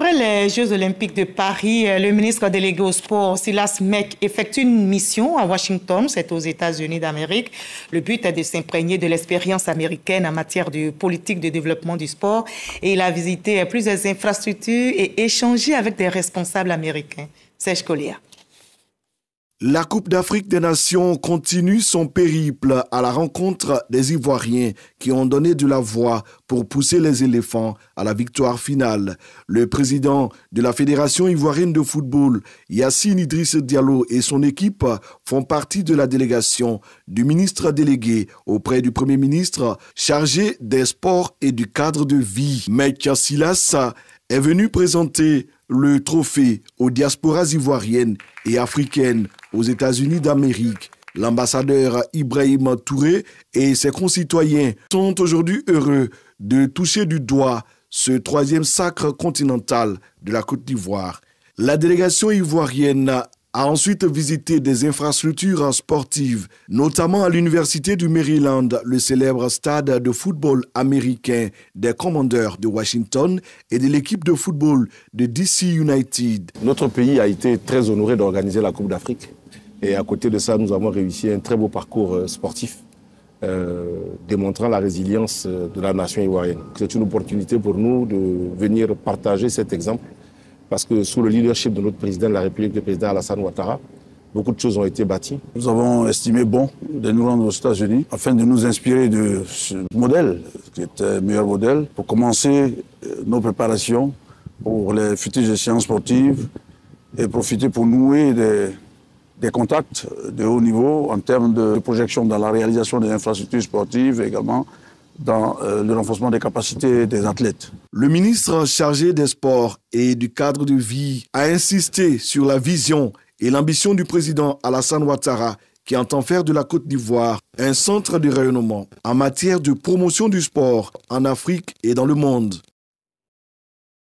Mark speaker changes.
Speaker 1: Après les Jeux olympiques de Paris, le ministre délégué au sport, Silas Mek, effectue une mission à Washington, c'est aux États-Unis d'Amérique. Le but est de s'imprégner de l'expérience américaine en matière de politique de développement du sport. Et il a visité plusieurs infrastructures et échangé avec des responsables américains. Serge Collier.
Speaker 2: La Coupe d'Afrique des Nations continue son périple à la rencontre des Ivoiriens qui ont donné de la voix pour pousser les éléphants à la victoire finale. Le président de la Fédération ivoirienne de football, Yassine Idriss Diallo, et son équipe font partie de la délégation du ministre délégué auprès du Premier ministre chargé des sports et du cadre de vie. Mek Silas est venu présenter le trophée aux diasporas ivoiriennes et africaines aux États-Unis d'Amérique. L'ambassadeur Ibrahim Touré et ses concitoyens sont aujourd'hui heureux de toucher du doigt ce troisième sacre continental de la Côte d'Ivoire. La délégation ivoirienne a ensuite visité des infrastructures sportives, notamment à l'Université du Maryland, le célèbre stade de football américain des Commanders de Washington et de l'équipe de football de DC United.
Speaker 3: Notre pays a été très honoré d'organiser la Coupe d'Afrique. Et à côté de ça, nous avons réussi un très beau parcours sportif, démontrant la résilience de la nation ivoirienne. C'est une opportunité pour nous de venir partager cet exemple. Parce que sous le leadership de notre président de la République, le président Alassane Ouattara, beaucoup de choses ont été bâties.
Speaker 4: Nous avons estimé bon de nous rendre aux États-Unis afin de nous inspirer de ce modèle, qui est un meilleur modèle, pour commencer nos préparations pour les futures échéances sportives et profiter pour nouer des contacts de haut niveau en termes de projection dans la réalisation des infrastructures sportives et également dans le renforcement des capacités des athlètes.
Speaker 2: Le ministre chargé des sports et du cadre de vie a insisté sur la vision et l'ambition du président Alassane Ouattara qui entend faire de la Côte d'Ivoire un centre de rayonnement en matière de promotion du sport en Afrique et dans le monde.